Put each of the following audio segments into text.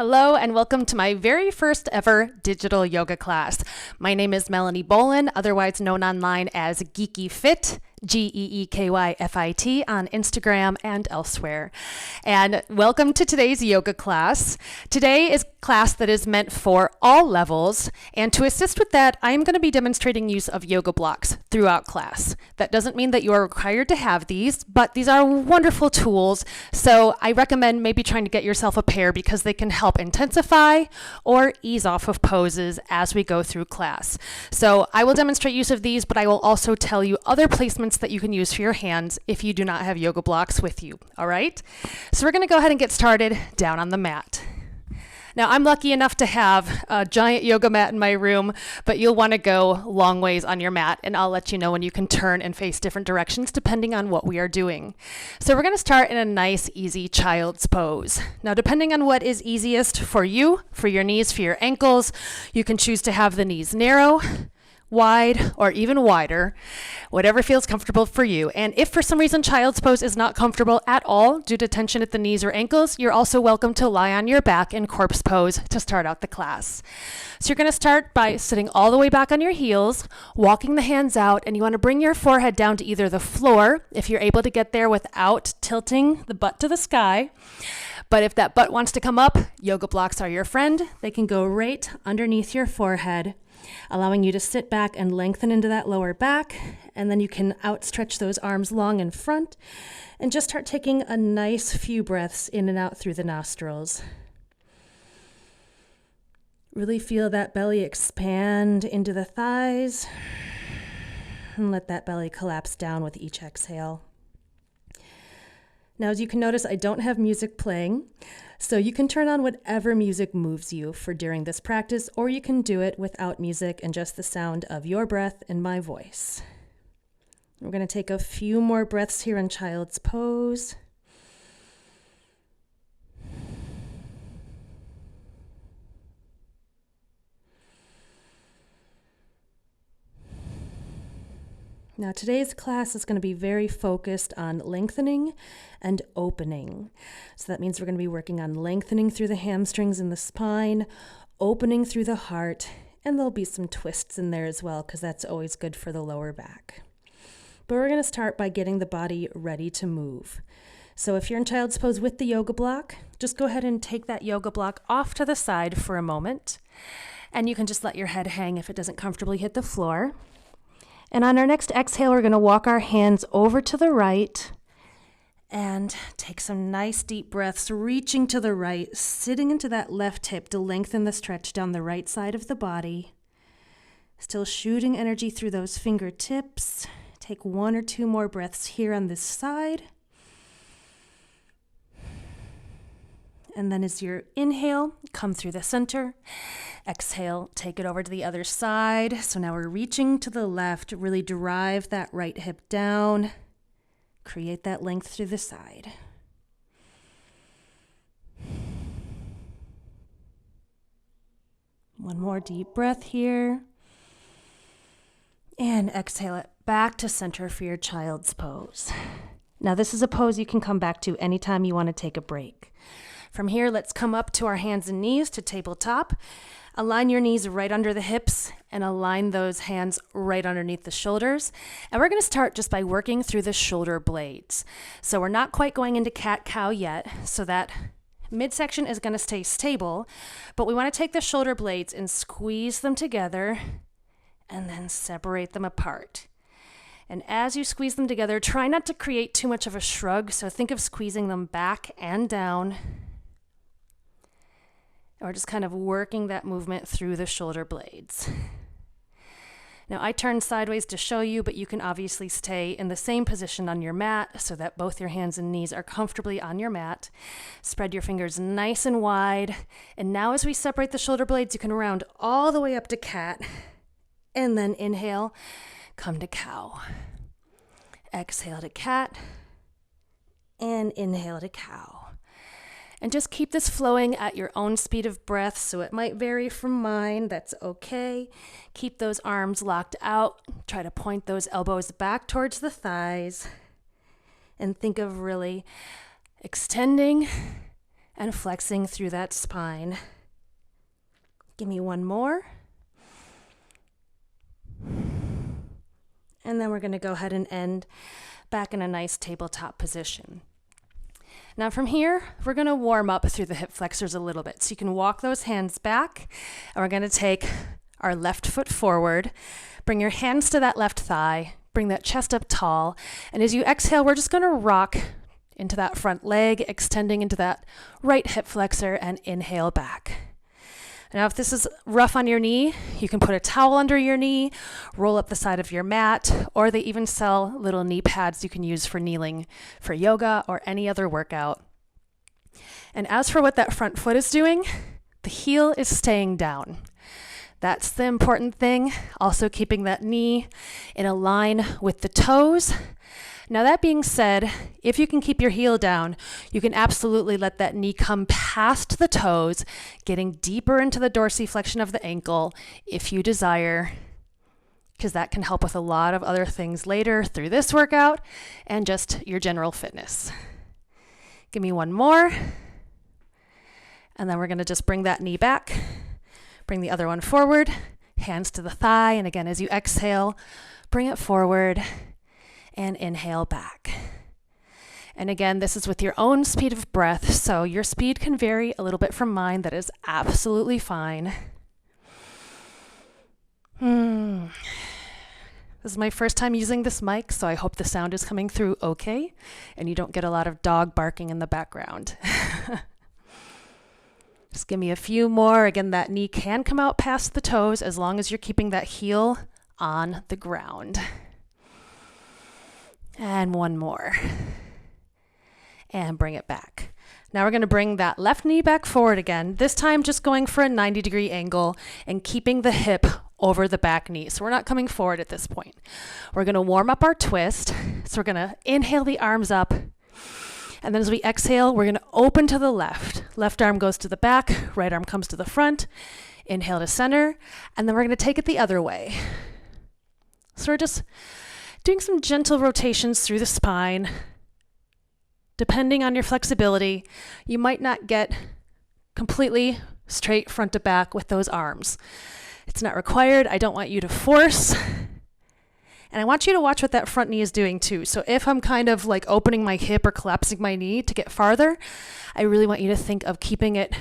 Hello and welcome to my very first ever digital yoga class. My name is Melanie Bolin, otherwise known online as Geeky Fit, GeekyFit on Instagram and elsewhere. And welcome to today's yoga class. Today is a class that is meant for all levels, and to assist with that, I'm going to be demonstrating use of yoga blocks throughout class. That doesn't mean that you are required to have these, but these are wonderful tools, so I recommend maybe trying to get yourself a pair because they can help intensify or ease off of poses as we go through class. So I will demonstrate use of these, but I will also tell you other placements that you can use for your hands if you do not have yoga blocks with you. All right? So we're going to go ahead and get started down on the mat. Now, I'm lucky enough to have a giant yoga mat in my room, but you'll want to go long ways on your mat, and I'll let you know when you can turn and face different directions depending on what we are doing. So we're going to start in a nice, easy child's pose. Now, depending on what is easiest for you, for your knees, for your ankles, you can choose to have the knees narrow, wide, or even wider, whatever feels comfortable for you. And if for some reason child's pose is not comfortable at all due to tension at the knees or ankles, you're also welcome to lie on your back in corpse pose to start out the class. So you're going to start by sitting all the way back on your heels, walking the hands out, and you want to bring your forehead down to either the floor, if you're able to get there without tilting the butt to the sky. But if that butt wants to come up, yoga blocks are your friend. They can go right underneath your forehead, allowing you to sit back and lengthen into that lower back, and then you can outstretch those arms long in front and just start taking a nice few breaths in and out through the nostrils. Really feel that belly expand into the thighs and let that belly collapse down with each exhale. Now, as you can notice, I don't have music playing, so you can turn on whatever music moves you for during this practice, or you can do it without music and just the sound of your breath and my voice. We're going to take a few more breaths here in child's pose. Now, today's class is going to be very focused on lengthening and opening. So that means we're going to be working on lengthening through the hamstrings and the spine, opening through the heart, and there'll be some twists in there as well because that's always good for the lower back. But we're going to start by getting the body ready to move. So if you're in child's pose with the yoga block, just go ahead and take that yoga block off to the side for a moment, and you can just let your head hang if it doesn't comfortably hit the floor. And on our next exhale, we're going to walk our hands over to the right and take some nice deep breaths, reaching to the right, sitting into that left hip to lengthen the stretch down the right side of the body. Still shooting energy through those fingertips. Take one or two more breaths here on this side. And then as you inhale, come through the center. Exhale, take it over to the other side. So now we're reaching to the left, really drive that right hip down. Create that length through the side. One more deep breath here. And exhale it back to center for your child's pose. Now this is a pose you can come back to anytime you want to take a break. From here, let's come up to our hands and knees to tabletop. Align your knees right under the hips and align those hands right underneath the shoulders. And we're going to start just by working through the shoulder blades. So we're not quite going into cat-cow yet, so that midsection is going to stay stable, but we want to take the shoulder blades and squeeze them together and then separate them apart. And as you squeeze them together, try not to create too much of a shrug, so think of squeezing them back and down, or just kind of working that movement through the shoulder blades. Now I turned sideways to show you, but you can obviously stay in the same position on your mat so that both your hands and knees are comfortably on your mat. Spread your fingers nice and wide. And now as we separate the shoulder blades, you can round all the way up to cat. And then inhale, come to cow. Exhale to cat. And inhale to cow. And just keep this flowing at your own speed of breath, so it might vary from mine. That's okay. Keep those arms locked out. Try to point those elbows back towards the thighs. And think of really extending and flexing through that spine. Give me one more. And then we're going to go ahead and end back in a nice tabletop position. Now from here, we're going to warm up through the hip flexors a little bit. So you can walk those hands back, and we're going to take our left foot forward, bring your hands to that left thigh, bring that chest up tall, and as you exhale, we're just going to rock into that front leg, extending into that right hip flexor, and inhale back. Now, if this is rough on your knee, you can put a towel under your knee, roll up the side of your mat, or they even sell little knee pads you can use for kneeling for yoga or any other workout. And as for what that front foot is doing, the heel is staying down. That's the important thing. Also keeping that knee in a line with the toes. Now that being said, if you can keep your heel down, you can absolutely let that knee come past the toes, getting deeper into the dorsiflexion of the ankle if you desire, because that can help with a lot of other things later through this workout and just your general fitness. Give me one more. And then we're going to just bring that knee back, bring the other one forward, hands to the thigh, and again, as you exhale, bring it forward and inhale back. And again, this is with your own speed of breath, so your speed can vary a little bit from mine. That is absolutely fine. This is my first time using this mic, so I hope the sound is coming through okay, and you don't get a lot of dog barking in the background. Just give me a few more. Again, that knee can come out past the toes as long as you're keeping that heel on the ground. And one more. And bring it back. Now we're going to bring that left knee back forward again, this time just going for a 90-degree angle and keeping the hip over the back knee. So we're not coming forward at this point. We're going to warm up our twist. So we're going to inhale the arms up. And then as we exhale, we're going to open to the left. Left arm goes to the back, right arm comes to the front. Inhale to center. And then we're going to take it the other way. So we're just doing some gentle rotations through the spine. Depending on your flexibility, you might not get completely straight front to back with those arms. It's not required. I don't want you to force. And I want you to watch what that front knee is doing too. So if I'm kind of like opening my hip or collapsing my knee to get farther, I really want you to think of keeping it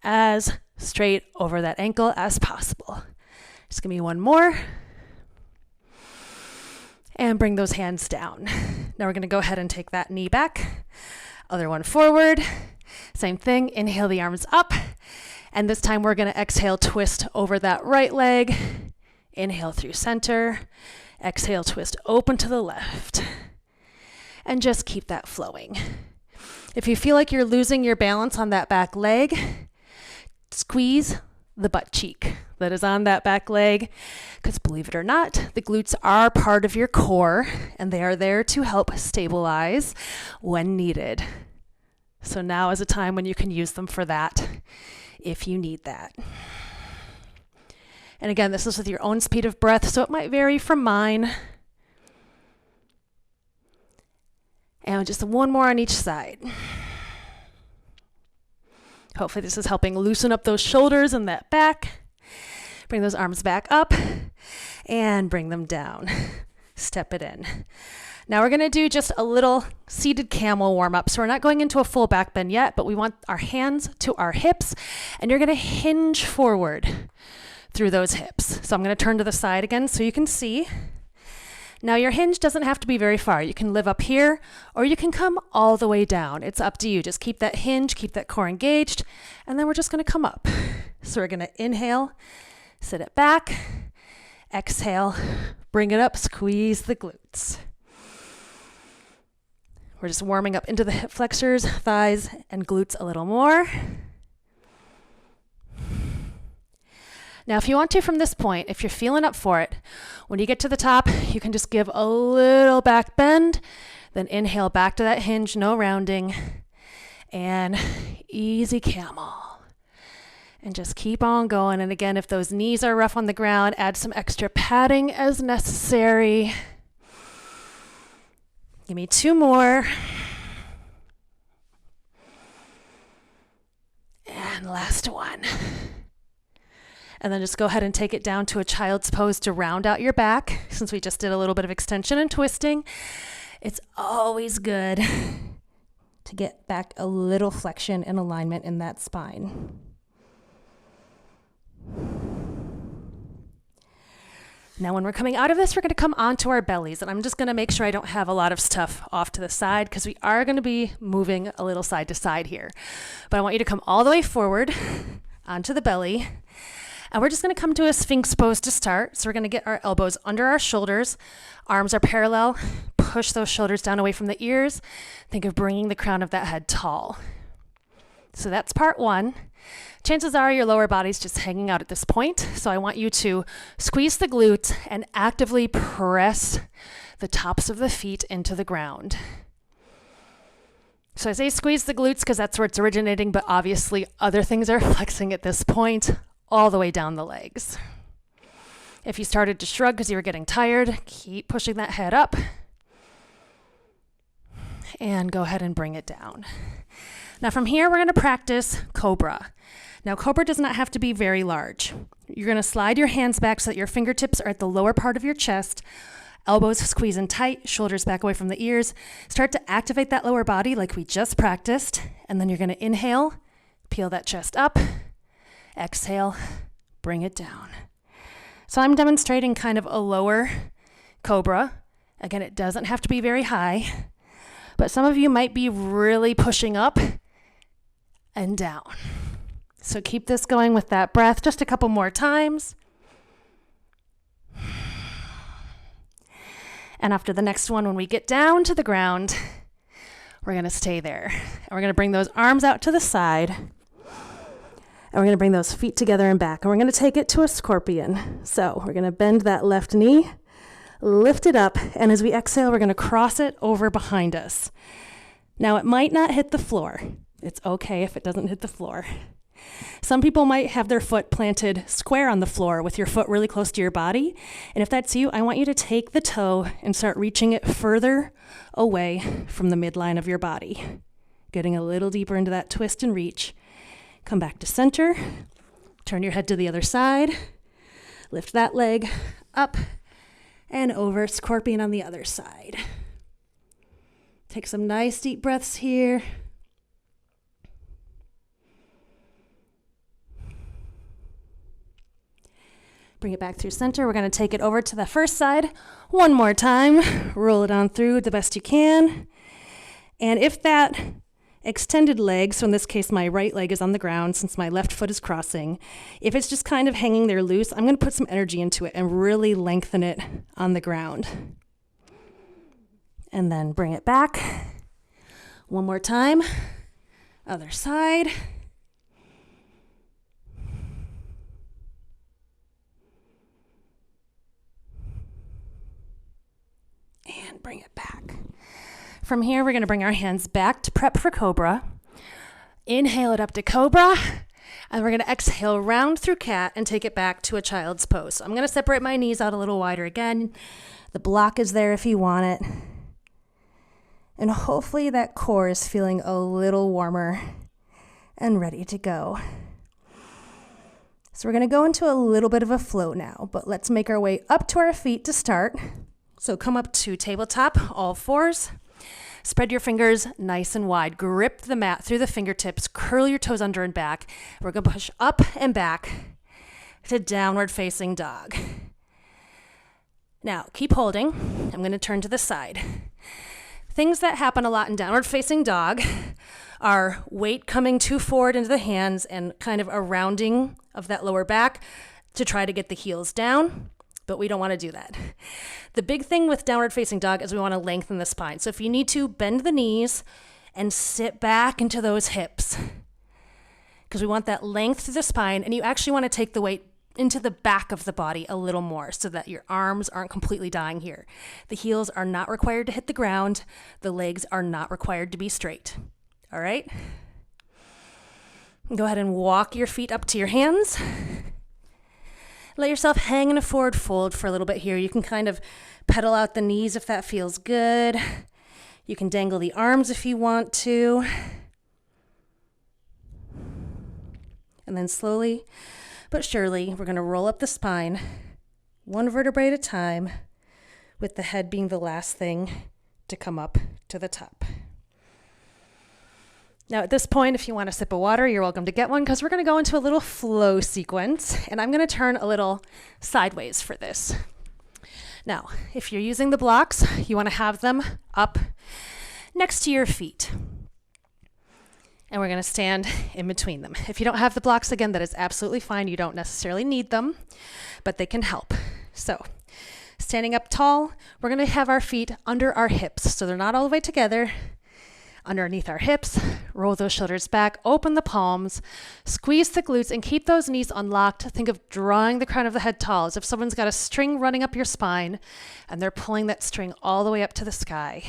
as straight over that ankle as possible. Just give me one more. And bring those hands down. Now we're going to go ahead and take that knee back. Other one forward. Same thing. Inhale the arms up. And this time we're going to exhale, twist over that right leg. Inhale through center. Exhale, twist open to the left. And just keep that flowing. If you feel like you're losing your balance on that back leg, squeeze the butt cheek that is on that back leg, because believe it or not, the glutes are part of your core and they are there to help stabilize when needed. So now is a time when you can use them for that if you need that. And again, this is with your own speed of breath, so it might vary from mine. And just one more on each side. Hopefully this is helping loosen up those shoulders and that back. Bring those arms back up and bring them down. Step it in. Now we're going to do just a little seated camel warm up. So we're not going into a full back bend yet, but we want our hands to our hips, and you're going to hinge forward through those hips. So I'm going to turn to the side again so you can see. Now your hinge doesn't have to be very far. You can live up here or you can come all the way down. It's up to you. Just keep that hinge, keep that core engaged, and then we're just going to come up. So we're going to inhale, sit it back, exhale, bring it up, squeeze the glutes. We're just warming up into the hip flexors, thighs, and glutes a little more. Now, if you want to from this point, if you're feeling up for it, when you get to the top, you can just give a little back bend, then inhale back to that hinge, no rounding, and easy camel. And just keep on going. And again, if those knees are rough on the ground, add some extra padding as necessary. Give me two more. And last one. And then just go ahead and take it down to a child's pose to round out your back. Since we just did a little bit of extension and twisting, it's always good to get back a little flexion and alignment in that spine. Now when we're coming out of this, we're going to come onto our bellies, and I'm just going to make sure I don't have a lot of stuff off to the side because we are going to be moving a little side to side here. But I want you to come all the way forward onto the belly, and we're just going to come to a Sphinx pose to start. So we're going to get our elbows under our shoulders, arms are parallel, push those shoulders down away from the ears. Think of bringing the crown of that head tall. So that's part one. Chances are your lower body's just hanging out at this point. So I want you to squeeze the glutes and actively press the tops of the feet into the ground. So I say squeeze the glutes because that's where it's originating, but obviously other things are flexing at this point all the way down the legs. If you started to shrug because you were getting tired, keep pushing that head up and go ahead and bring it down. Now from here, we're going to practice Cobra. Now Cobra does not have to be very large. You're going to slide your hands back so that your fingertips are at the lower part of your chest, elbows squeeze in tight, shoulders back away from the ears. Start to activate that lower body like we just practiced, and then you're going to inhale, peel that chest up, exhale, bring it down. So I'm demonstrating kind of a lower Cobra. Again, it doesn't have to be very high, but some of you might be really pushing up and down. So keep this going with that breath just a couple more times. And after the next one, when we get down to the ground, we're going to stay there. And we're going to bring those arms out to the side. And we're going to bring those feet together and back. And we're going to take it to a scorpion. So we're going to bend that left knee, lift it up, and as we exhale, we're going to cross it over behind us. Now, it might not hit the floor. It's okay if it doesn't hit the floor. Some people might have their foot planted square on the floor with your foot really close to your body. And if that's you, I want you to take the toe and start reaching it further away from the midline of your body. Getting a little deeper into that twist and reach. Come back to center. Turn your head to the other side. Lift that leg up and over, scorpion on the other side. Take some nice deep breaths here. Bring it back through center. We're going to take it over to the first side one more time. Roll it on through the best you can. And if that extended leg, so in this case my right leg is on the ground since my left foot is crossing, if it's just kind of hanging there loose, I'm going to put some energy into it and really lengthen it on the ground. And then bring it back. One more time. Other side. And bring it back. From here, we're going to bring our hands back to prep for Cobra. Inhale it up to Cobra. And we're going to exhale round through cat and take it back to a child's pose. So I'm going to separate my knees out a little wider again. The block is there if you want it. And hopefully that core is feeling a little warmer and ready to go. So we're going to go into a little bit of a flow now, but let's make our way up to our feet to start. So come up to tabletop, all fours. Spread your fingers nice and wide. Grip the mat through the fingertips. Curl your toes under and back. We're going to push up and back to downward facing dog. Now, keep holding. I'm going to turn to the side. Things that happen a lot in downward facing dog are weight coming too forward into the hands and kind of a rounding of that lower back to try to get the heels down. But we don't want to do that. The big thing with downward facing dog is we want to lengthen the spine. So if you need to, bend the knees and sit back into those hips because we want that length through the spine, and you actually want to take the weight into the back of the body a little more so that your arms aren't completely dying here. The heels are not required to hit the ground. The legs are not required to be straight. All right? Go ahead and walk your feet up to your hands. Let yourself hang in a forward fold for a little bit here. You can kind of pedal out the knees if that feels good. You can dangle the arms if you want to. and then slowly but surely, we're going to roll up the spine, one vertebrae at a time, with the head being the last thing to come up to the top. Now at this point, if you want a sip of water, you're welcome to get one, because we're going to go into a little flow sequence, and I'm going to turn a little sideways for this. Now, if you're using the blocks, you want to have them up next to your feet. And we're going to stand in between them. If you don't have the blocks, again, that is absolutely fine. You don't necessarily need them, but they can help. So, standing up tall, we're going to have our feet under our hips, so they're not all the way together. Underneath our hips, roll those shoulders back, open the palms, squeeze the glutes, and keep those knees unlocked. Think of drawing the crown of the head tall, as if someone's got a string running up your spine, and they're pulling that string all the way up to the sky.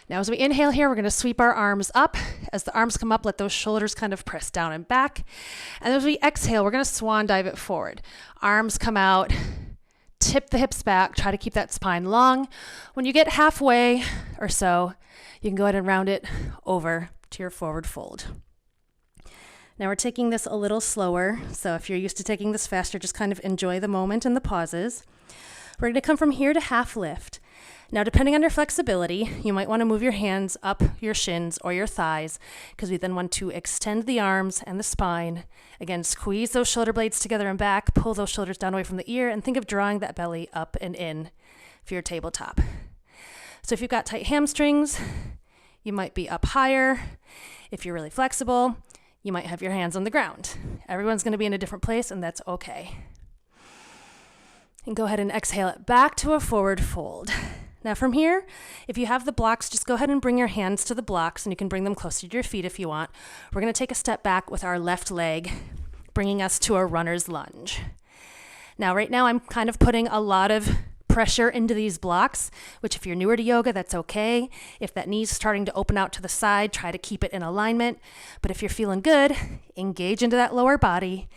Now, as we inhale here, we're going to sweep our arms up. As the arms come up, let those shoulders kind of press down and back. And as we exhale, we're going to swan dive it forward. Arms come out, tip the hips back, try to keep that spine long. When you get halfway or so, you can go ahead and round it over to your forward fold. Now we're taking this a little slower, so if you're used to taking this faster, just kind of enjoy the moment and the pauses. We're going to come from here to half lift. Now, depending on your flexibility, you might want to move your hands up your shins or your thighs, because we then want to extend the arms and the spine. Again, squeeze those shoulder blades together and back, pull those shoulders down away from the ear, and think of drawing that belly up and in for your tabletop. So if you've got tight hamstrings, you might be up higher. If you're really flexible, you might have your hands on the ground. Everyone's going to be in a different place, and that's okay. And go ahead and exhale it back to a forward fold. Now from here, if you have the blocks, just go ahead and bring your hands to the blocks, and you can bring them closer to your feet if you want. We're going to take a step back with our left leg, bringing us to a runner's lunge. Now, right now, I'm kind of putting a lot of pressure into these blocks, which if you're newer to yoga, that's okay. If that knee's starting to open out to the side, try to keep it in alignment. But if you're feeling good, engage into that lower body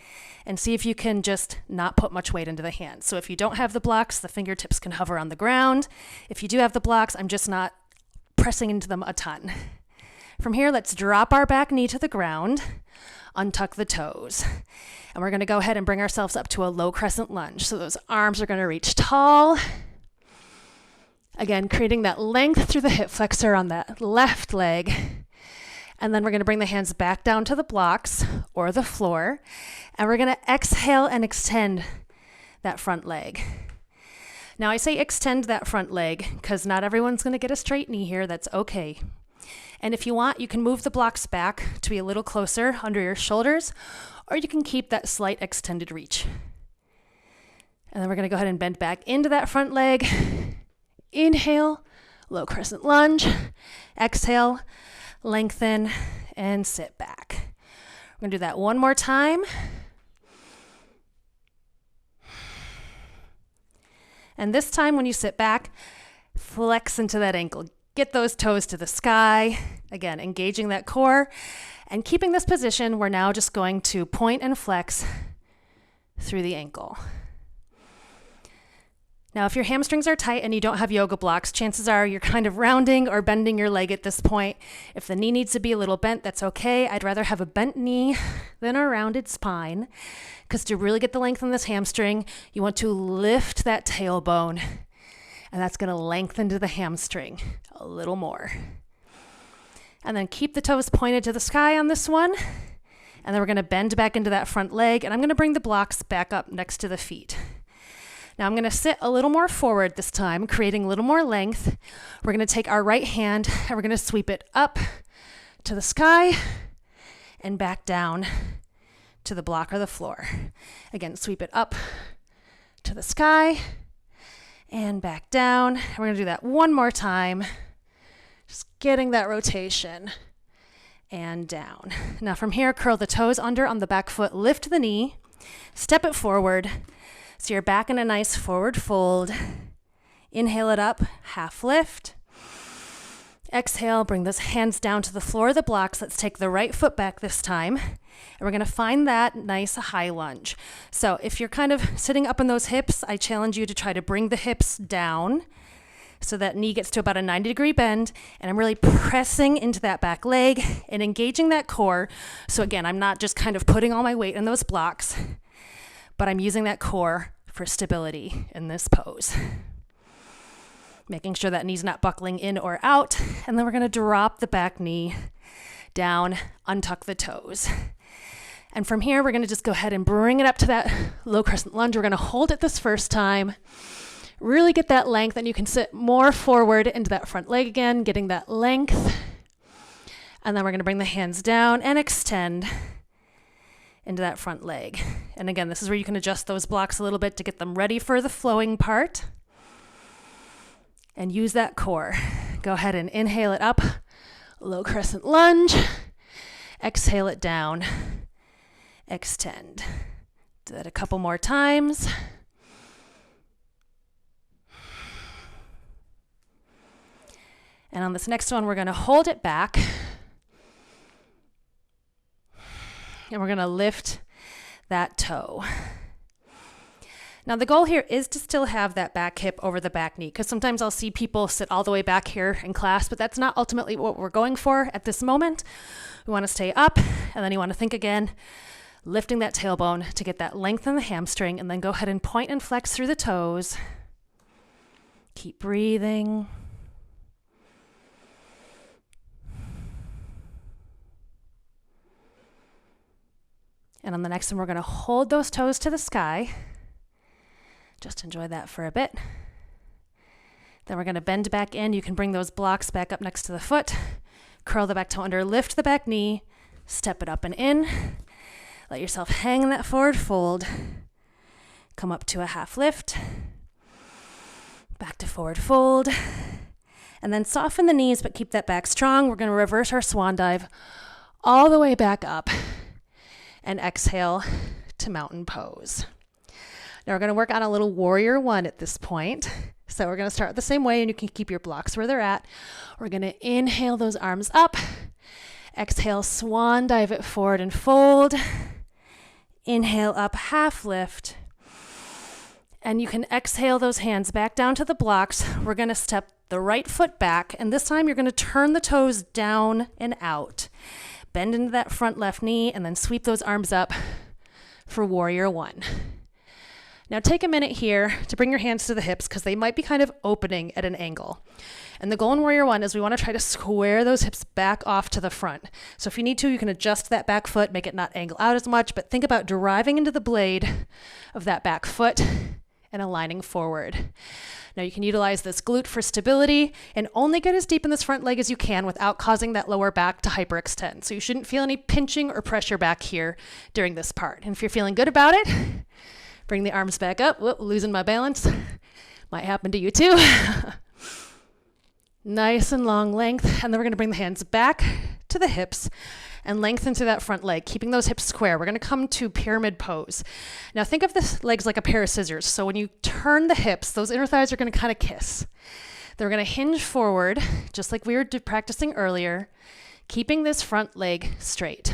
and see if you can just not put much weight into the hands. So if you don't have the blocks, the fingertips can hover on the ground. If you do have the blocks, I'm just not pressing into them a ton. From here, let's drop our back knee to the ground, untuck the toes. And we're going to go ahead and bring ourselves up to a low crescent lunge. So those arms are going to reach tall. Again, creating that length through the hip flexor on that left leg. And then we're going to bring the hands back down to the blocks or the floor. And we're going to exhale and extend that front leg. Now I say extend that front leg because not everyone's going to get a straight knee here. That's okay. And if you want, you can move the blocks back to be a little closer under your shoulders, or you can keep that slight extended reach. And then we're going to go ahead and bend back into that front leg. Inhale, low crescent lunge. Exhale, lengthen, and sit back. We're going to do that one more time. And this time when you sit back, flex into that ankle. Get those toes to the sky. Again, engaging that core. And keeping this position, we're now just going to point and flex through the ankle. Now, if your hamstrings are tight and you don't have yoga blocks, chances are you're kind of rounding or bending your leg at this point. If the knee needs to be a little bent, that's okay. I'd rather have a bent knee than a rounded spine, because to really get the length on this hamstring, you want to lift that tailbone, and that's going to lengthen to the hamstring a little more. And then keep the toes pointed to the sky on this one. And then we're going to bend back into that front leg, and I'm going to bring the blocks back up next to the feet. Now I'm going to sit a little more forward this time, creating a little more length. We're going to take our right hand and we're going to sweep it up to the sky and back down to the block or the floor. Again, sweep it up to the sky and back down. We're going to do that one more time. Just getting that rotation and down. Now from here, curl the toes under on the back foot, lift the knee, step it forward. So you're back in a nice forward fold. Inhale it up, half lift. Exhale, bring those hands down to the floor of the blocks. Let's take the right foot back this time. And we're going to find that nice high lunge. So if you're kind of sitting up in those hips, I challenge you to try to bring the hips down So that knee gets to about a 90-degree bend, and I'm really pressing into that back leg and engaging that core. So again, I'm not just kind of putting all my weight in those blocks, but I'm using that core for stability in this pose. Making sure that knee's not buckling in or out, and then we're going to drop the back knee down, untuck the toes. And from here, we're going to just go ahead and bring it up to that low crescent lunge. We're going to hold it this first time. Really get that length, and you can sit more forward into that front leg again, getting that length. And then we're going to bring the hands down and extend into that front leg. And again, this is where you can adjust those blocks a little bit to get them ready for the flowing part. And use that core. Go ahead and inhale it up, low crescent lunge. Exhale it down, extend. Do that a couple more times. And on this next one, we're going to hold it back. And we're going to lift that toe. Now the goal here is to still have that back hip over the back knee, because sometimes I'll see people sit all the way back here in class, but that's not ultimately what we're going for at this moment. We want to stay up, and then you want to think again, lifting that tailbone to get that length in the hamstring, and then go ahead and point and flex through the toes. Keep breathing. And on the next one, we're going to hold those toes to the sky. Just enjoy that for a bit. Then we're going to bend back in. You can bring those blocks back up next to the foot. Curl the back toe under, lift the back knee, step it up and in. Let yourself hang in that forward fold. Come up to a half lift. Back to forward fold. And then soften the knees, but keep that back strong. We're going to reverse our swan dive all the way back up. And exhale to mountain pose. Now we're going to work on a little warrior one at this point. So we're going to start the same way, and you can keep your blocks where they're at. We're going to inhale those arms up. Exhale, swan dive it forward and fold. Inhale up, half lift. And you can exhale those hands back down to the blocks. We're going to step the right foot back, and this time you're going to turn the toes down and out. Bend into that front left knee, and then sweep those arms up for warrior one. Now take a minute here to bring your hands to the hips, because they might be kind of opening at an angle. And the goal in warrior one is we want to try to square those hips back off to the front. So if you need to, you can adjust that back foot, make it not angle out as much, but think about driving into the blade of that back foot and aligning forward. Now you can utilize this glute for stability and only get as deep in this front leg as you can without causing that lower back to hyperextend. So you shouldn't feel any pinching or pressure back here during this part. And if you're feeling good about it, bring the arms back up. Whoop, losing my balance. Might happen to you too. Nice and long length. And then we're going to bring the hands back to the hips and lengthen through that front leg, keeping those hips square. We're going to come to pyramid pose. Now think of the legs like a pair of scissors. So when you turn the hips, those inner thighs are going to kind of kiss. They're going to hinge forward, just like we were practicing earlier, keeping this front leg straight.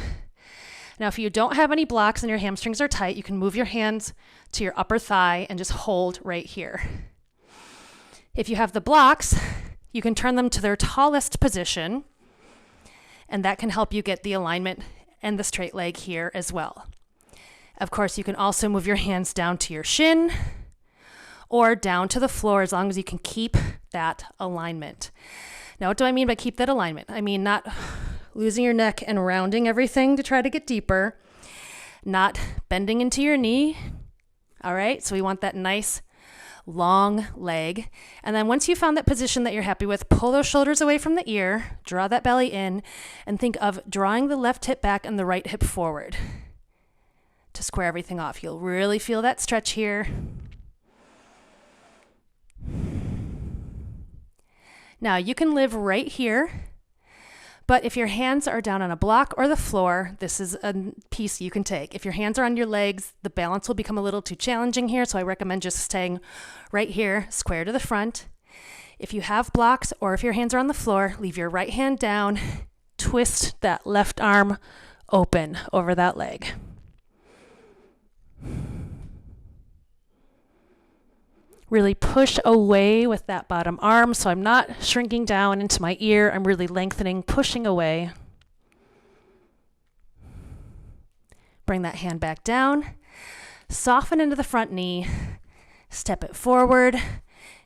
Now, if you don't have any blocks and your hamstrings are tight, you can move your hands to your upper thigh and just hold right here. If you have the blocks, you can turn them to their tallest position, and that can help you get the alignment and the straight leg here as well. Of course, you can also move your hands down to your shin or down to the floor, as long as you can keep that alignment. Now, what do I mean by keep that alignment? I mean not losing your neck and rounding everything to try to get deeper, not bending into your knee. All right, so we want that nice long leg. And then once you found that position that you're happy with, pull those shoulders away from the ear, draw that belly in, and think of drawing the left hip back and the right hip forward to square everything off. You'll really feel that stretch here. Now you can live right here, but if your hands are down on a block or the floor, this is a piece you can take. If your hands are on your legs, the balance will become a little too challenging here, so I recommend just staying right here, square to the front. If you have blocks or if your hands are on the floor, leave your right hand down, twist that left arm open over that leg. Really push away with that bottom arm, so I'm not shrinking down into my ear. I'm really lengthening, pushing away. Bring that hand back down. Soften into the front knee. Step it forward.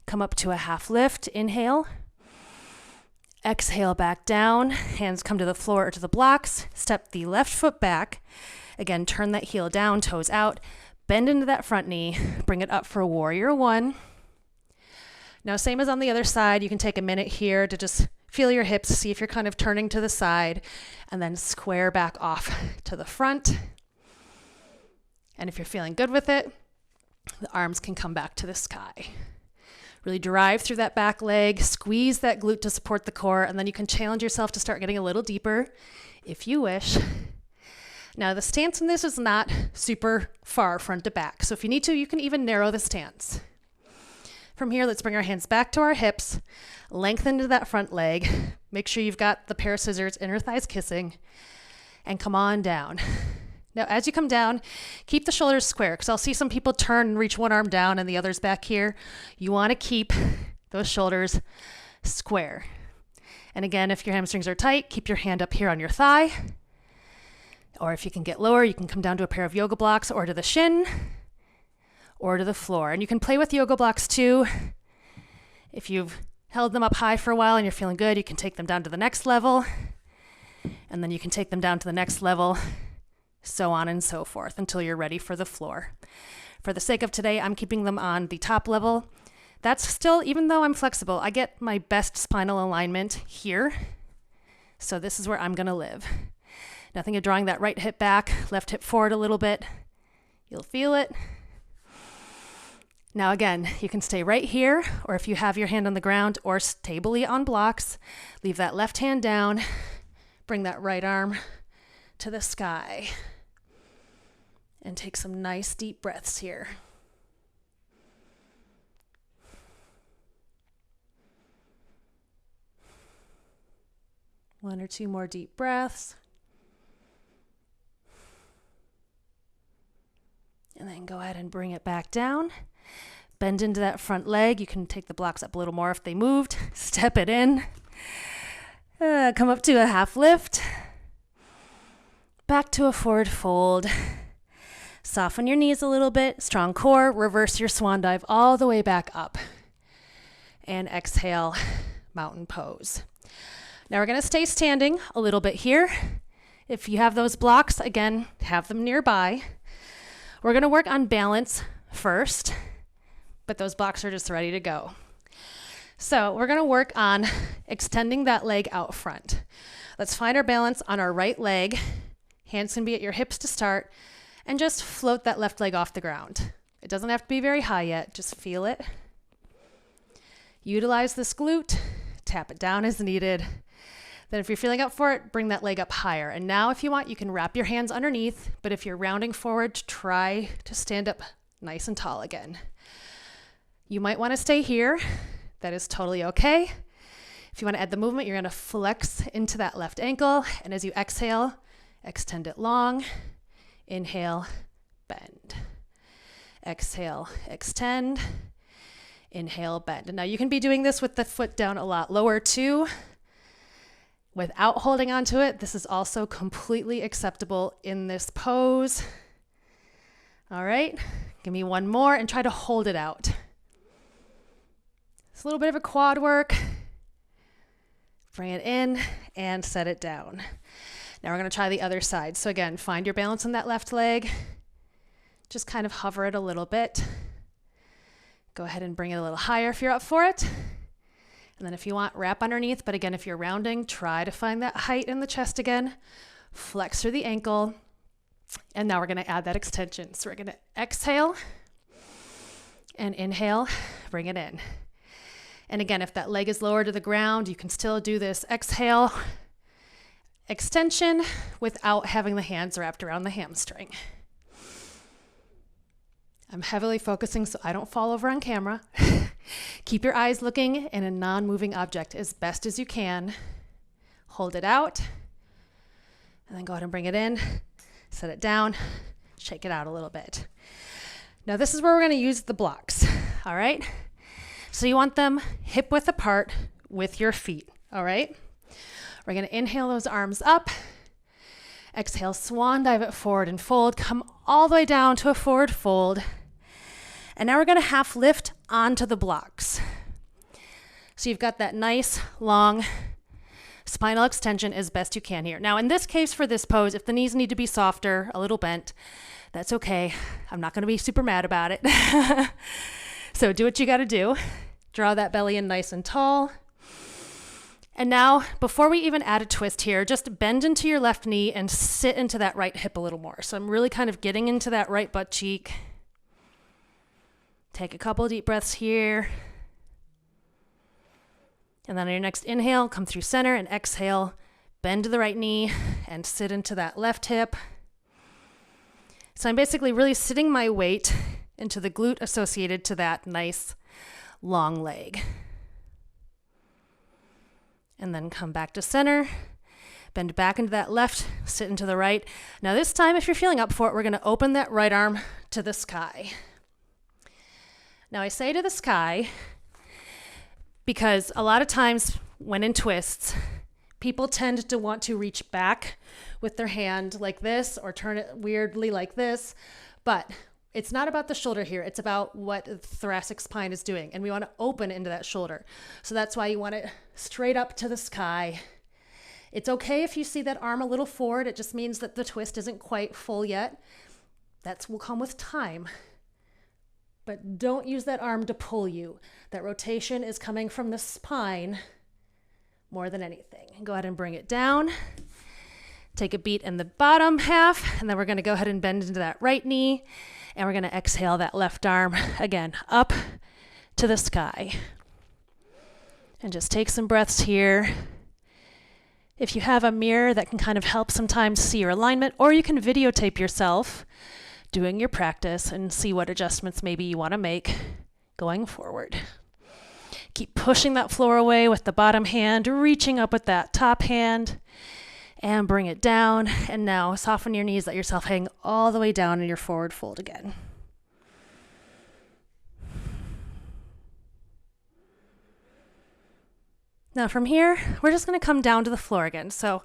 Come up to a half lift. Inhale. Exhale back down. Hands come to the floor or to the blocks. Step the left foot back. Again, turn that heel down, toes out. Bend into that front knee. Bring it up for warrior one. Now, same as on the other side, you can take a minute here to just feel your hips, see if you're kind of turning to the side, and then square back off to the front. And if you're feeling good with it, the arms can come back to the sky. Really drive through that back leg, squeeze that glute to support the core, and then you can challenge yourself to start getting a little deeper if you wish. Now, the stance in this is not super far front to back, so if you need to, you can even narrow the stance. From here, let's bring our hands back to our hips, lengthen to that front leg, make sure you've got the pair of scissors, inner thighs kissing, and come on down. Now, as you come down, keep the shoulders square, because I'll see some people turn and reach one arm down and the other's back here. You want to keep those shoulders square. And again, if your hamstrings are tight, keep your hand up here on your thigh. Or if you can get lower, you can come down to a pair of yoga blocks or to the shin or to the floor. And you can play with yoga blocks too. If you've held them up high for a while and you're feeling good, you can take them down to the next level. And then you can take them down to the next level, so on and so forth until you're ready for the floor. For the sake of today, I'm keeping them on the top level. That's still, even though I'm flexible, I get my best spinal alignment here. So this is where I'm going to live. Nothing of drawing that right hip back, left hip forward a little bit. You'll feel it. Now again, you can stay right here, or if you have your hand on the ground or stably on blocks, leave that left hand down, bring that right arm to the sky, and take some nice deep breaths here. One or two more deep breaths. And then go ahead and bring it back down. Bend into that front leg. You can take the blocks up a little more if they moved. Step it in. Come up to a half lift. Back to a forward fold. Soften your knees a little bit. Strong core. Reverse your swan dive all the way back up. And exhale, mountain pose. Now we're going to stay standing a little bit here. If you have those blocks, again, have them nearby. We're going to work on balance first, but those blocks are just ready to go. So we're going to work on extending that leg out front. Let's find our balance on our right leg. Hands can be at your hips to start, and just float that left leg off the ground. It doesn't have to be very high yet, just feel it. Utilize this glute, tap it down as needed. Then if you're feeling up for it, bring that leg up higher. And now if you want, you can wrap your hands underneath, but if you're rounding forward, try to stand up nice and tall again. You might want to stay here. That is totally okay. If you want to add the movement, you're going to flex into that left ankle, and as you exhale, extend it long. Inhale, bend. Exhale, extend. Inhale, bend. And now you can be doing this with the foot down a lot lower too. Without holding on to it, this is also completely acceptable in this pose. All right, give me one more and try to hold it out. It's a little bit of a quad work. Bring it in and set it down. Now we're going to try the other side. So again, find your balance on that left leg. Just kind of hover it a little bit. Go ahead and bring it a little higher if you're up for it. And then if you want, wrap underneath. But again, if you're rounding, try to find that height in the chest again. Flex through the ankle. And now we're going to add that extension. So we're going to exhale and inhale, bring it in. And again, if that leg is lower to the ground, you can still do this exhale, extension without having the hands wrapped around the hamstring. I'm heavily focusing so I don't fall over on camera. Keep your eyes looking in a non-moving object as best as you can. Hold it out, and then go ahead and bring it in, set it down, shake it out a little bit. Now this is where we're going to use the blocks. all right? So you want them hip width apart with your feet, all right? We're gonna inhale those arms up. Exhale, swan dive it forward and fold. Come all the way down to a forward fold. And now we're gonna half lift onto the blocks. So you've got that nice, long spinal extension as best you can here. Now in this case, for this pose, if the knees need to be softer, a little bent, that's okay. I'm not gonna be super mad about it. So do what you gotta do. Draw that belly in nice and tall. And now, before we even add a twist here, just bend into your left knee and sit into that right hip a little more. So I'm really kind of getting into that right butt cheek. Take a couple deep breaths here. And then on your next inhale, come through center and exhale, bend to the right knee and sit into that left hip. So I'm basically really sitting my weight into the glute associated to that nice long leg. And then come back to center, bend back into that left, sit into the right. Now this time, if you're feeling up for it, we're gonna open that right arm to the sky. Now I say to the sky because a lot of times when in twists, people tend to want to reach back with their hand like this or turn it weirdly like this, but it's not about the shoulder here. It's about what the thoracic spine is doing. And we want to open into that shoulder. So that's why you want it straight up to the sky. It's okay if you see that arm a little forward. It just means that the twist isn't quite full yet. That will come with time. But don't use that arm to pull you. That rotation is coming from the spine more than anything. Go ahead and bring it down. Take a beat in the bottom half. And then we're going to go ahead and bend into that right knee. And we're going to exhale that left arm, again, up to the sky. And just take some breaths here. If you have a mirror, that can kind of help sometimes see your alignment, or you can videotape yourself doing your practice and see what adjustments maybe you want to make going forward. Keep pushing that floor away with the bottom hand, reaching up with that top hand. And bring it down. And now soften your knees, let yourself hang all the way down in your forward fold again. Now from here, we're just gonna come down to the floor again. So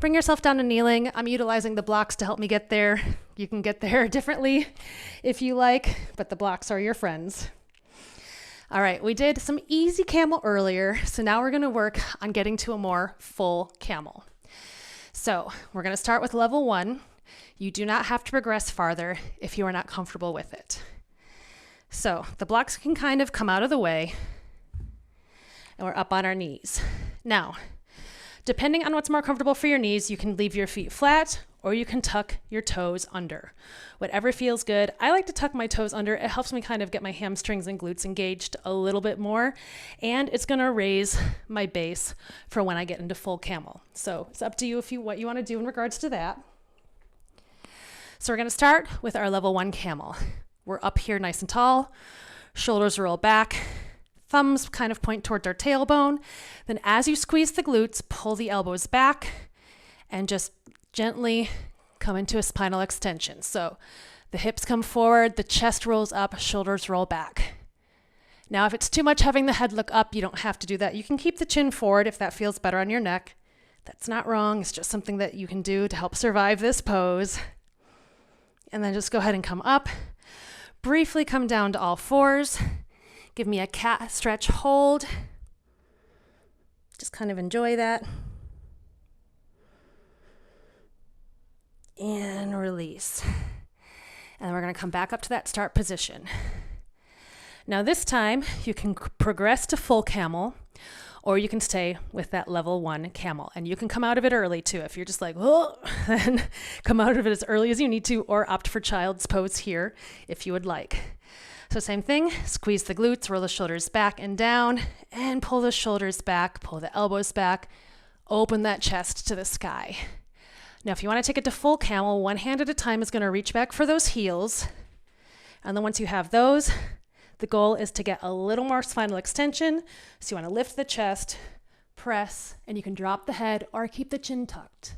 bring yourself down to kneeling. I'm utilizing the blocks to help me get there. You can get there differently if you like, but the blocks are your friends. All right, we did some easy camel earlier. So now we're gonna work on getting to a more full camel. So we're going to start with level 1. You do not have to progress farther if you are not comfortable with it. So the blocks can kind of come out of the way and we're up on our knees. Now, depending on what's more comfortable for your knees, you can leave your feet flat or you can tuck your toes under. Whatever feels good. I like to tuck my toes under. It helps me kind of get my hamstrings and glutes engaged a little bit more, and it's gonna raise my base for when I get into full camel. So it's up to you what you wanna do in regards to that. So we're gonna start with our level 1 camel. We're up here nice and tall, shoulders roll back, thumbs kind of point towards our tailbone. Then as you squeeze the glutes, pull the elbows back and just gently come into a spinal extension. So the hips come forward, the chest rolls up, shoulders roll back. Now, if it's too much having the head look up, you don't have to do that. You can keep the chin forward if that feels better on your neck. That's not wrong. It's just something that you can do to help survive this pose. And then just go ahead and come up. Briefly come down to all fours. Give me a cat stretch hold. Just kind of enjoy that. And release. And then we're going to come back up to that start position. Now this time you can progress to full camel, or you can stay with that level 1 camel. And you can come out of it early too. If you're just like, oh, then come out of it as early as you need to, or opt for child's pose here if you would like. So same thing, squeeze the glutes, roll the shoulders back and down, and pull the shoulders back, pull the elbows back, open that chest to the sky. Now, if you want to take it to full camel, one hand at a time is going to reach back for those heels. And then once you have those, the goal is to get a little more spinal extension. So you want to lift the chest, press, and you can drop the head or keep the chin tucked.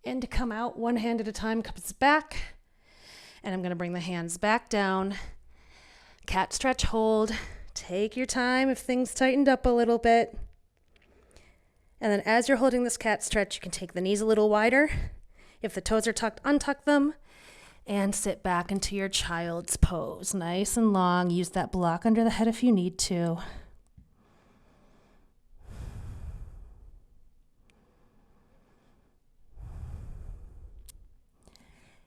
and to come out one hand at a time, comes back. And I'm going to bring the hands back down. Cat stretch, hold. Take your time if things tightened up a little bit. And then as you're holding this cat stretch, you can take the knees a little wider. If the toes are tucked, untuck them. And sit back into your child's pose. Nice and long. Use that block under the head if you need to.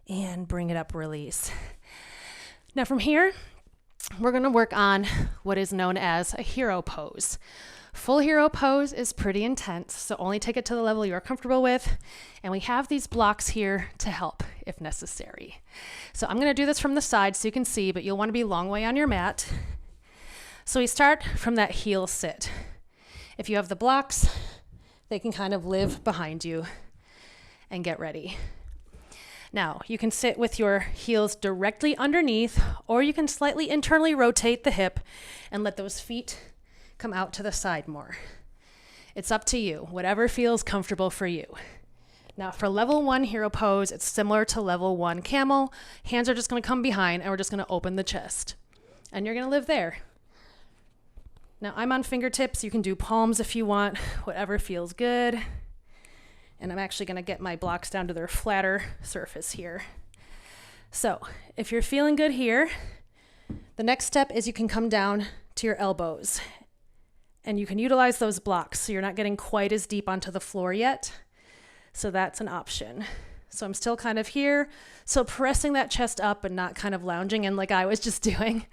And bring it up, release. Now from here, we're going to work on what is known as a hero pose. Full hero pose is pretty intense, so only take it to the level you are comfortable with. And we have these blocks here to help if necessary. So I'm going to do this from the side so you can see, but you'll want to be long way on your mat. So we start from that heel sit. If you have the blocks, they can kind of live behind you and get ready. Now, you can sit with your heels directly underneath, or you can slightly internally rotate the hip and let those feet come out to the side more. It's up to you, whatever feels comfortable for you. Now for level 1 hero pose, it's similar to level 1 camel. Hands are just going to come behind and we're just going to open the chest. And you're going to live there. Now I'm on fingertips. You can do palms if you want, whatever feels good. And I'm actually going to get my blocks down to their flatter surface here. So if you're feeling good here, the next step is you can come down to your elbows. And you can utilize those blocks so you're not getting quite as deep onto the floor yet. So that's an option. So I'm still kind of here. So pressing that chest up and not kind of lounging in like I was just doing.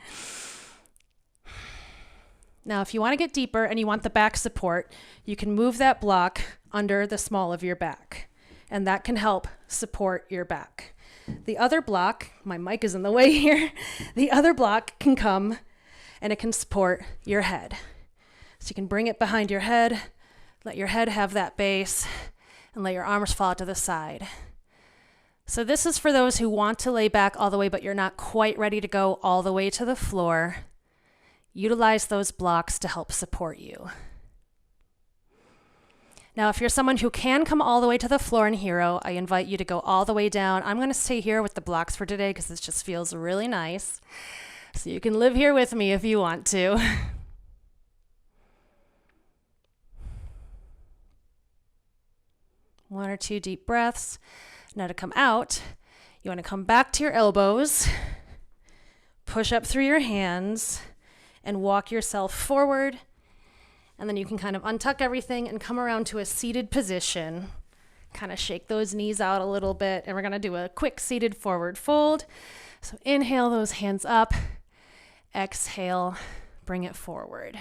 Now, if you want to get deeper and you want the back support, you can move that block under the small of your back. And that can help support your back. The other block, my mic is in the way here. The other block can come and it can support your head. So you can bring it behind your head, let your head have that base, and let your arms fall to the side. So this is for those who want to lay back all the way, but you're not quite ready to go all the way to the floor. Utilize those blocks to help support you. Now, if you're someone who can come all the way to the floor in hero, I invite you to go all the way down. I'm going to stay here with the blocks for today because this just feels really nice. So you can live here with me if you want to. One or two deep breaths. Now to come out, you want to come back to your elbows, push up through your hands, and walk yourself forward. And then you can kind of untuck everything and come around to a seated position. Kind of shake those knees out a little bit, and we're going to do a quick seated forward fold. So inhale those hands up, exhale, bring it forward.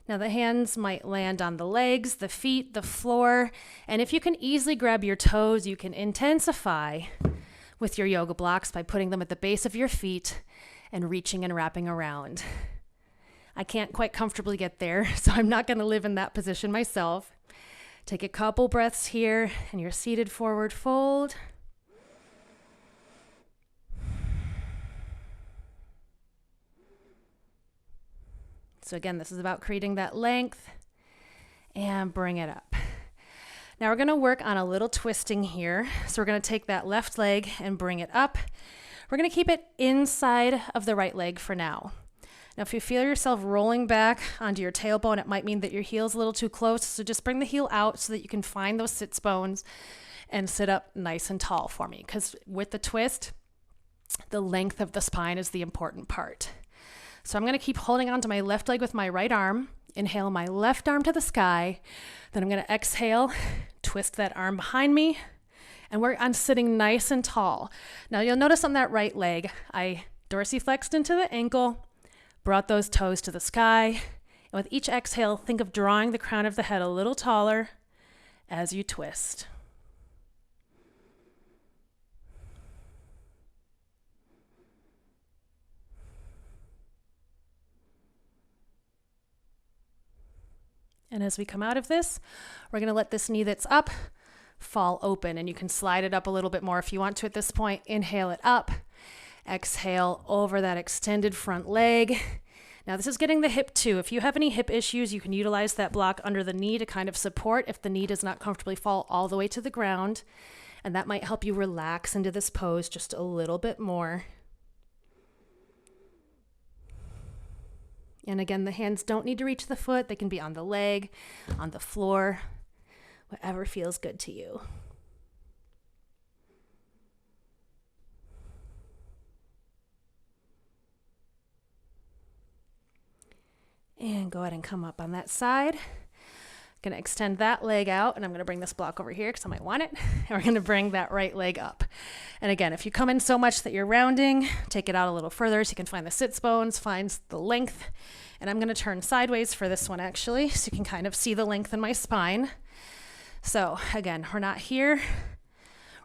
Now the hands might land on the legs, the feet, the floor, and if you can easily grab your toes, you can intensify with your yoga blocks by putting them at the base of your feet and reaching and wrapping around. I can't quite comfortably get there, so I'm not going to live in that position myself. Take a couple breaths here, and your seated forward fold. So again, this is about creating that length, and bring it up. Now we're going to work on a little twisting here. So we're going to take that left leg and bring it up. We're going to keep it inside of the right leg for now. Now, if you feel yourself rolling back onto your tailbone, it might mean that your heel's a little too close. So just bring the heel out so that you can find those sits bones and sit up nice and tall for me. Because with the twist, the length of the spine is the important part. So I'm going to keep holding onto my left leg with my right arm. Inhale my left arm to the sky. Then I'm going to exhale, twist that arm behind me, and work on sitting nice and tall. Now you'll notice on that right leg, I dorsiflexed into the ankle, brought those toes to the sky, and with each exhale, think of drawing the crown of the head a little taller as you twist. And as we come out of this, we're going to let this knee that's up fall open, and you can slide it up a little bit more if you want to at this point. Inhale it up. Exhale over that extended front leg. Now this is getting the hip too. If you have any hip issues, you can utilize that block under the knee to kind of support if the knee does not comfortably fall all the way to the ground. And that might help you relax into this pose just a little bit more. And again, the hands don't need to reach the foot. They can be on the leg, on the floor, whatever feels good to you. And go ahead and come up on that side. Going to extend that leg out, and I'm going to bring this block over here because I might want it. And we're going to bring that right leg up. And again, if you come in so much that you're rounding, take it out a little further so you can find the sits bones, find the length. And I'm going to turn sideways for this one actually, so you can kind of see the length in my spine. So again, we're not here.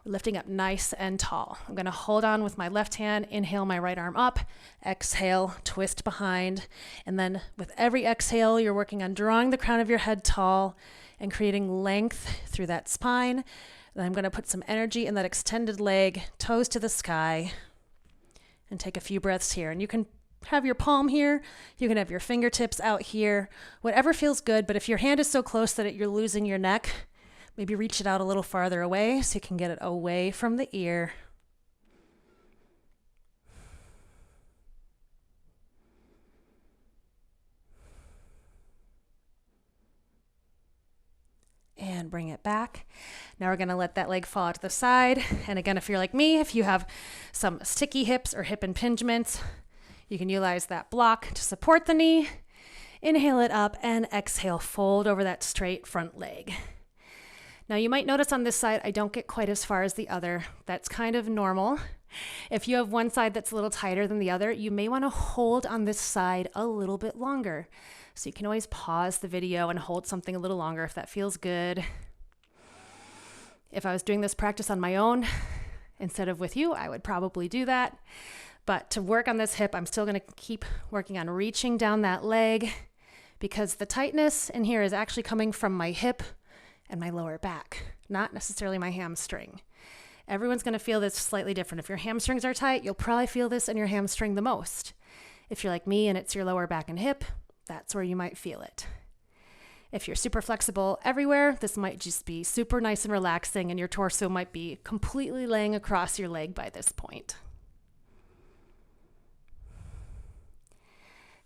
We're lifting up nice and tall. I'm going to hold on with my left hand, inhale my right arm up, exhale, twist behind. And then with every exhale, you're working on drawing the crown of your head tall and creating length through that spine. Then I'm going to put some energy in that extended leg, toes to the sky, and take a few breaths here. And you can have your palm here, you can have your fingertips out here, whatever feels good. But if your hand is so close that you're losing your neck, maybe reach it out a little farther away so you can get it away from the ear. And bring it back. Now we're going to let that leg fall out to the side. And again, if you're like me, if you have some sticky hips or hip impingements, you can utilize that block to support the knee. Inhale it up and exhale, fold over that straight front leg. Now you might notice on this side, I don't get quite as far as the other. That's kind of normal. If you have one side that's a little tighter than the other, you may want to hold on this side a little bit longer. So you can always pause the video and hold something a little longer if that feels good. If I was doing this practice on my own instead of with you, I would probably do that. But to work on this hip, I'm still going to keep working on reaching down that leg because the tightness in here is actually coming from my hip and my lower back, not necessarily my hamstring. Everyone's going to feel this slightly different. If your hamstrings are tight, you'll probably feel this in your hamstring the most. If you're like me and it's your lower back and hip, that's where you might feel it. If you're super flexible everywhere, this might just be super nice and relaxing, and your torso might be completely laying across your leg by this point.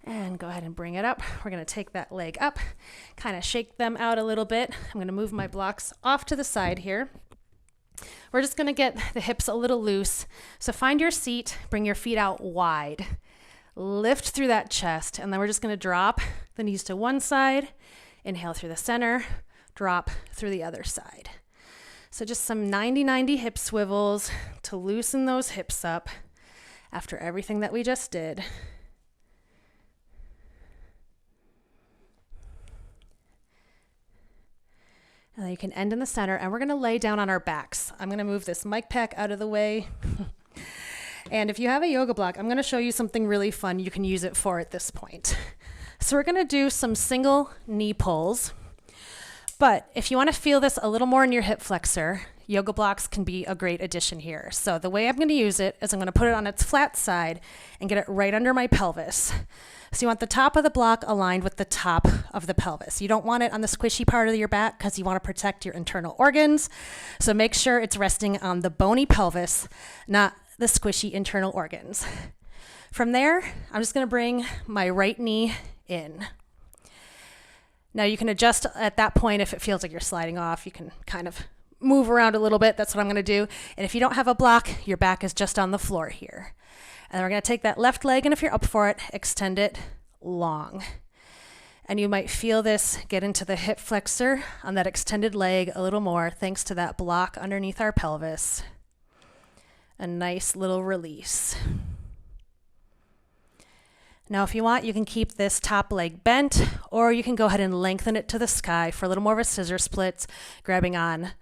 And go ahead and bring it up. We're going to take that leg up, kind of shake them out a little bit. I'm going to move my blocks off to the side here. We're just going to get the hips a little loose. So find your seat, bring your feet out wide. Lift through that chest, and then we're just going to drop the knees to one side. Inhale through the center, drop through the other side. So just some 90-90 hip swivels to loosen those hips up after everything that we just did. And then you can end in the center, and we're going to lay down on our backs. I'm going to move this mic pack out of the way. And if you have a yoga block, I'm going to show you something really fun you can use it for at this point. So we're going to do some single knee pulls. But if you want to feel this a little more in your hip flexor, yoga blocks can be a great addition here. So the way I'm going to use it is I'm going to put it on its flat side and get it right under my pelvis. So you want the top of the block aligned with the top of the pelvis. You don't want it on the squishy part of your back because you want to protect your internal organs. So make sure it's resting on the bony pelvis, not the squishy internal organs. From there, I'm just going to bring my right knee in. Now you can adjust at that point if it feels like you're sliding off. You can kind of move around a little bit. That's what I'm going to do. And if you don't have a block, your back is just on the floor here. And then we're going to take that left leg, and if you're up for it, extend it long. And you might feel this get into the hip flexor on that extended leg a little more thanks to that block underneath our pelvis. A nice little release. Now, if you want, you can keep this top leg bent, or you can go ahead and lengthen it to the sky for a little more of a scissor split, grabbing on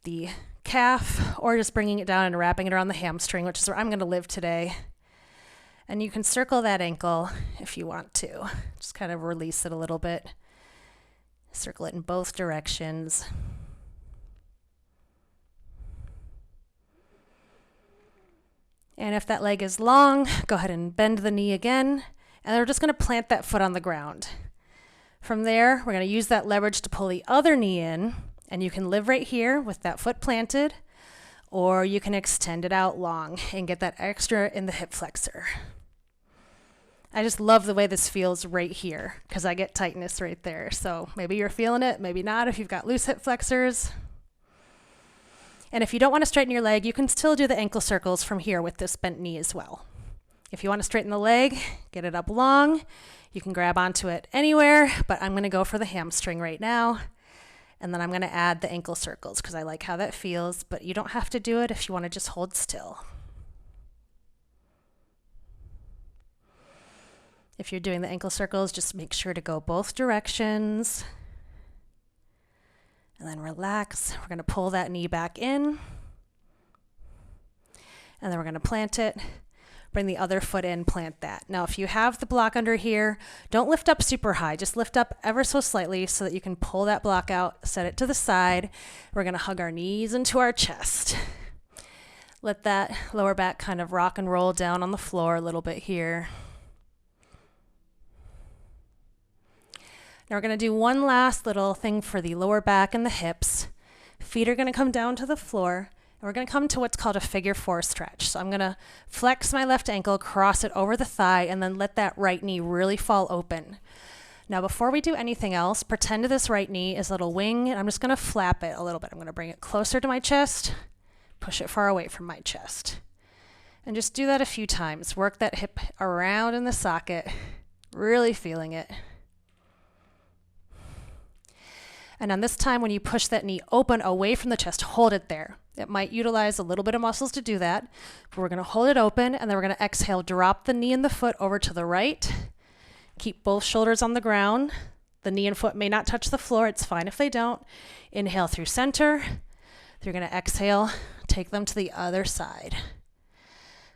the calf, or just bringing it down and wrapping it around the hamstring, which is where I'm going to live today. And you can circle that ankle if you want to. Just kind of release it a little bit. Circle it in both directions. And if that leg is long, go ahead and bend the knee again. And we're just going to plant that foot on the ground. From there, we're going to use that leverage to pull the other knee in. And you can live right here with that foot planted, or you can extend it out long and get that extra in the hip flexor. I just love the way this feels right here because I get tightness right there. So maybe you're feeling it, maybe not if you've got loose hip flexors. And if you don't want to straighten your leg, you can still do the ankle circles from here with this bent knee as well. If you want to straighten the leg, get it up long. You can grab onto it anywhere, but I'm going to go for the hamstring right now. And then I'm going to add the ankle circles because I like how that feels, but you don't have to do it if you want to just hold still. If you're doing the ankle circles, just make sure to go both directions. And then relax. We're going to pull that knee back in. And then we're going to plant it. Bring the other foot in, plant that. Now, if you have the block under here, don't lift up super high. Just lift up ever so slightly so that you can pull that block out, set it to the side. We're going to hug our knees into our chest. Let that lower back kind of rock and roll down on the floor a little bit here. Now we're going to do one last little thing for the lower back and the hips. Feet are going to come down to the floor, and we're going to come to what's called a figure 4 stretch. So I'm going to flex my left ankle, cross it over the thigh, and then let that right knee really fall open. Now before we do anything else, pretend this right knee is a little wing, and I'm just going to flap it a little bit. I'm going to bring it closer to my chest, push it far away from my chest. And just do that a few times. Work that hip around in the socket, really feeling it. And on this time, when you push that knee open away from the chest, hold it there. It might utilize a little bit of muscles to do that, but we're going to hold it open, and then we're going to exhale, drop the knee and the foot over to the right. Keep both shoulders on the ground. The knee and foot may not touch the floor. It's fine if they don't. Inhale through center. You're going to exhale, take them to the other side.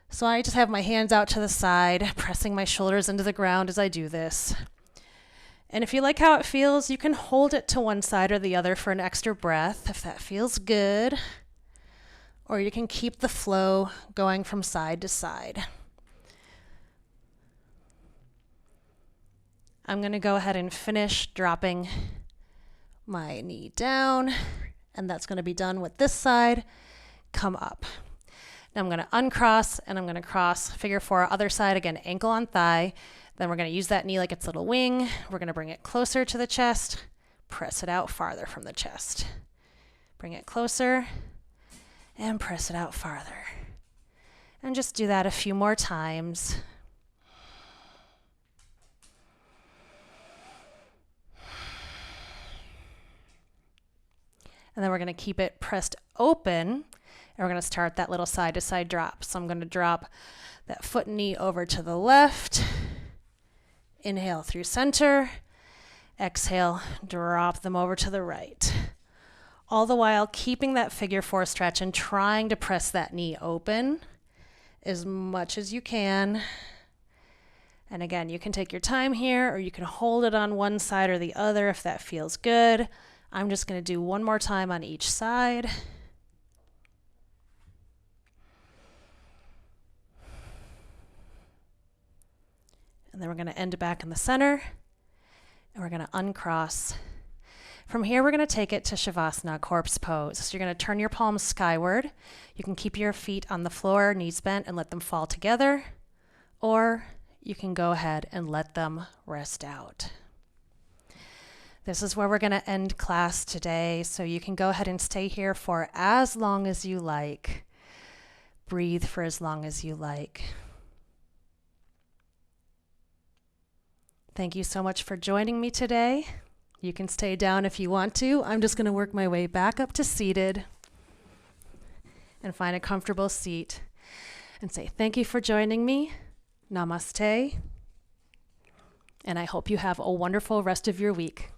So I just have my hands out to the side, pressing my shoulders into the ground as I do this. And if you like how it feels, you can hold it to one side or the other for an extra breath if that feels good. Or you can keep the flow going from side to side. I'm going to go ahead and finish dropping my knee down, and that's going to be done with this side. Come up. Now I'm going to uncross, and I'm going to cross figure 4, other side, again, ankle on thigh. Then we're going to use that knee like it's a little wing. We're going to bring it closer to the chest, press it out farther from the chest. Bring it closer and press it out farther. And just do that a few more times. And then we're going to keep it pressed open, and we're going to start that little side-to-side drop. So I'm going to drop that foot and knee over to the left. Inhale through center. Exhale, drop them over to the right. All the while keeping that figure 4 stretch and trying to press that knee open as much as you can. And again, you can take your time here, or you can hold it on one side or the other if that feels good. I'm just going to do one more time on each side. And then we're going to end back in the center, and we're going to uncross. From here, we're going to take it to Shavasana, corpse pose. So you're going to turn your palms skyward. You can keep your feet on the floor, knees bent, and let them fall together, or you can go ahead and let them rest out. This is where we're going to end class today, so you can go ahead and stay here for as long as you like. Breathe for as long as you like. Thank you so much for joining me today. You can stay down if you want to. I'm just going to work my way back up to seated and find a comfortable seat and say thank you for joining me. Namaste. And I hope you have a wonderful rest of your week.